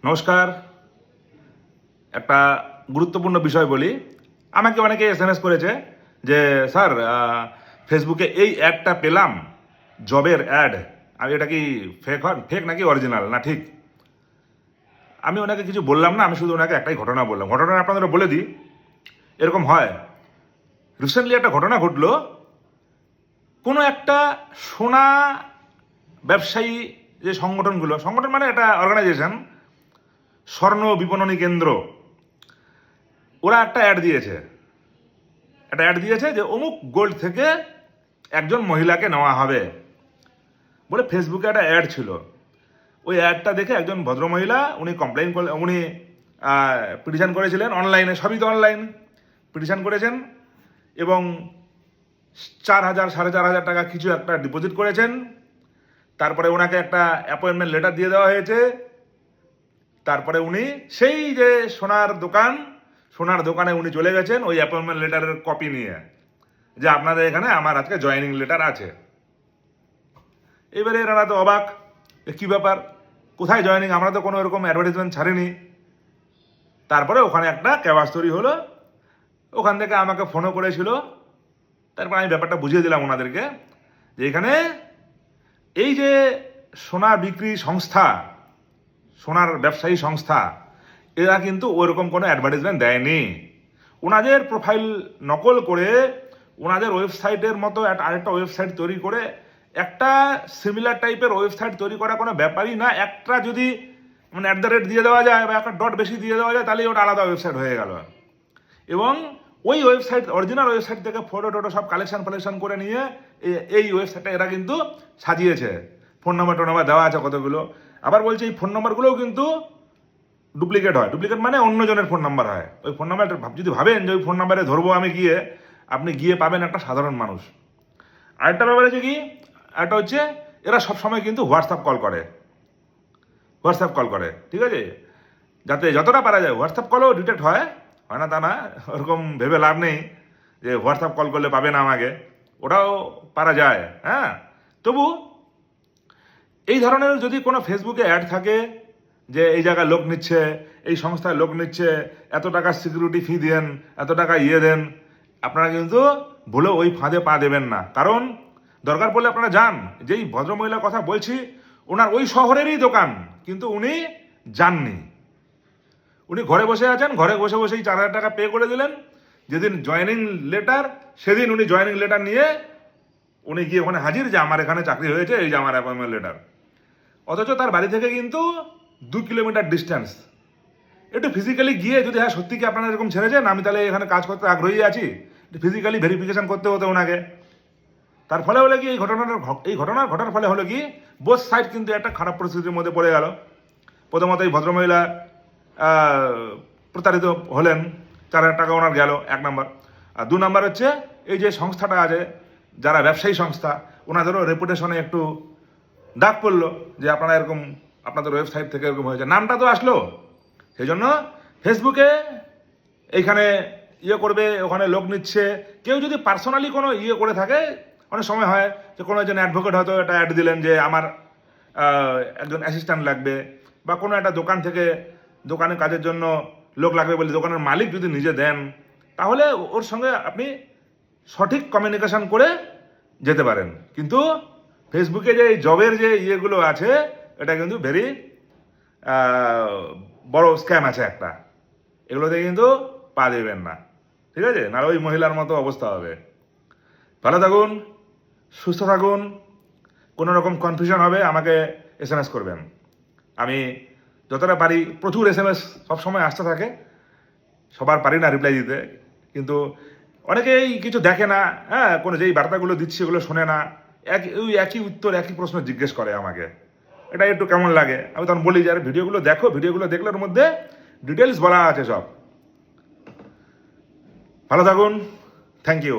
নমস্কার। একটা গুরুত্বপূর্ণ বিষয় বলি। আমাকে অনেকে SMS করেছে যে স্যার ফেসবুকে এই অ্যাডটা পেলাম, জবের অ্যাড, আমি এটা কি ফেক নাকি অরিজিনাল না ঠিক। আমি ওনাকে কিছু বললাম না, আমি শুধু ওনাকে একটাই ঘটনা বললাম। ঘটনা আপনাদের বলে দিই। এরকম হয়, রিসেন্টলি একটা ঘটনা ঘটলো। কোনো একটা সোনা ব্যবসায়ী যে সংগঠন মানে একটা অর্গানাইজেশন, স্বর্ণ বিপণনী কেন্দ্র, ওরা একটা অ্যাড দিয়েছে যে অমুক গোল্ড থেকে একজন মহিলাকে নেওয়া হবে বলে ফেসবুকে একটা অ্যাড ছিল। ওই অ্যাডটা দেখে একজন ভদ্রমহিলা উনি কমপ্লেন করলেন, উনি পিটিশন করেছিলেন অনলাইনে, সবই তো অনলাইন, পিটিশন করেছেন এবং 4,000 4,500 টাকা কিছু একটা ডিপোজিট করেছেন। তারপরে ওনাকে একটা অ্যাপয়েন্টমেন্ট লেটার দিয়ে দেওয়া হয়েছে। তারপরে উনি সেই যে সোনার দোকানে উনি চলে গেছেন ওই অ্যাপয়েন্টমেন্ট লেটারের কপি নিয়ে, যে আপনাদের এখানে আমার আজকে জয়েনিং লেটার আছে। এবারে এনারা তো অবাক, কী ব্যাপার, কোথায় জয়েনিং, আমরা তো কোনো এরকম অ্যাডভার্টাইজমেন্ট ছাড়িনি। তারপরে ওখানে একটা ক্যাবাস তৈরি হলো, ওখান থেকে আমাকে ফোনও করেছিল। তারপর আমি ব্যাপারটা বুঝিয়ে দিলাম ওনাদেরকে যে এখানে এই যে সোনা বিক্রি সংস্থা, সোনার ব্যবসায়ী সংস্থা, এরা কিন্তু ওরকম কোনো অ্যাডভার্টাইজমেন্ট দেয়নি। ওনাদের প্রোফাইল নকল করে ওনাদের ওয়েবসাইটের মতো আরেকটা ওয়েবসাইট তৈরি করে, একটা সিমিলার টাইপের ওয়েবসাইট তৈরি করা কোনো ব্যাপারই না। একটা যদি মানে @ দিয়ে দেওয়া যায় বা একটা ডট বেশি দিয়ে দেওয়া যায়, তাহলেই ওটা আলাদা ওয়েবসাইট হয়ে গেল। এবং ওই ওয়েবসাইট, অরিজিনাল ওয়েবসাইট থেকে ফটো সব কালেকশন করে নিয়ে এই ওয়েবসাইটটা এরা কিন্তু সাজিয়েছে। ফোন নাম্বার দেওয়া আছে কতগুলো। আবার বলছে এই ফোন নাম্বারগুলোও কিন্তু ডুপ্লিকেট হয়। ডুপ্লিকেট মানে অন্য জনের ফোন নাম্বার হয়। ওই ফোন নাম্বার যদি ভাবেন যে ওই ফোন নাম্বারে ধরবো আমি গিয়ে, আপনি গিয়ে পাবেন একটা সাধারণ মানুষ। আরেকটা ব্যাপার হচ্ছে কি, একটা হচ্ছে এরা সবসময় কিন্তু হোয়াটসঅ্যাপ কল করে, ঠিক আছে, যাতে যতটা পারা যায়। হোয়াটসঅ্যাপ কলও ডিটেক্ট হয় না তা না, ওরকম ভেবে লাভ নেই যে হোয়াটসঅ্যাপ কল করলে পাবে না আমাকে, ওটাও পারা যায়। হ্যাঁ, তবু এই ধরনের যদি কোনো ফেসবুকে অ্যাড থাকে যে এই জায়গায় লোক নিচ্ছে, এই সংস্থায় লোক নিচ্ছে, এত টাকা সিকিউরিটি ফি দেন, এত টাকা দেন, আপনারা কিন্তু ভুলেও ওই ফাঁদে পা দেবেন না। কারণ দরকার পড়লে আপনারা যান, যেই ভদ্রমহিলার কথা বলছি ওনার ওই শহরেরই দোকান, কিন্তু উনি যাননি, উনি ঘরে বসে আছেন। ঘরে বসেই 4,000 টাকা পে করে দিলেন। যেদিন জয়েনিং লেটার, সেদিন উনি জয়েনিং লেটার নিয়ে উনি গিয়ে ওখানে হাজির যে আমার এখানে চাকরি হয়েছে, এই যে আমার অ্যাপয়েন্টমেন্ট লেটার। অথচ তার বাড়ি থেকে কিন্তু 2 কিলোমিটার ডিস্টেন্স। একটু ফিজিক্যালি গিয়ে যদি হ্যাঁ সত্যি কি আপনারা এরকম ছেড়েছেন, আমি তাহলে এখানে কাজ করতে আগ্রহী আছি, ফিজিক্যালি ভেরিফিকেশন করতে হতো ওনাকে। তার ফলে হলো কি, এই ঘটনা ঘটার ফলে হলো কি, বোথ সাইড কিন্তু একটা খারাপ পরিস্থিতির মধ্যে পড়ে গেল। প্রথমত এই ভদ্রমহিলা প্রতারিত হলেন, 4,000 টাকা ওনার গেল, 1 নম্বর। আর 2 নম্বর হচ্ছে এই যে সংস্থাটা আছে, যারা ব্যবসায়ী সংস্থা, ওনাদেরও রেপুটেশনে একটু দাগ পড়লো যে আপনারা এরকম, আপনাদের ওয়েবসাইট থেকে এরকম হয়েছে, নামটা তো আসলো। সেই জন্য ফেসবুকে এইখানে করবে, ওখানে লোক নিচ্ছে। কেউ যদি পার্সোনালি কোনো করে থাকে, অনেক সময় হয় যে কোনো একজন অ্যাডভোকেট হয়তো একটা অ্যাড দিলেন যে আমার একজন অ্যাসিস্ট্যান্ট লাগবে, বা কোনো একটা দোকান থেকে দোকানে কাজের জন্য লোক লাগবে বলে দোকানের মালিক যদি নিজে দেন, তাহলে ওর সঙ্গে আপনি সঠিক কমিউনিকেশন করে যেতে পারেন। কিন্তু ফেসবুকে যে জবের যে ইয়েগুলো আছে, এটা কিন্তু ভেরি বড় স্ক্যাম আছে একটা। এগুলোতে কিন্তু পা দেবেন না, ঠিক আছে, নাহলে ওই মহিলার মতো অবস্থা হবে। ভালো থাকুন, সুস্থ থাকুন। কোনো রকম কনফিউশন হবে আমাকে SMS করবেন। আমি যতটা পারি, প্রচুর SMS সবসময় আসতে থাকে, সবার পারি না রিপ্লাই দিতে, কিন্তু অনেকেই কিছু দেখে না। হ্যাঁ, কোনো যেই বার্তাগুলো দিচ্ছি ওগুলো শোনে না, একই উত্তর, একই প্রশ্ন জিজ্ঞেস করে আমাকে। এটা একটু কেমন লাগে। আমি তখন বলি যে আরে ভিডিওগুলো দেখো, ভিডিওগুলো দেখলে ওর মধ্যে ডিটেলস বলা আছে সব। ভালো থাকুন, থ্যাংক ইউ।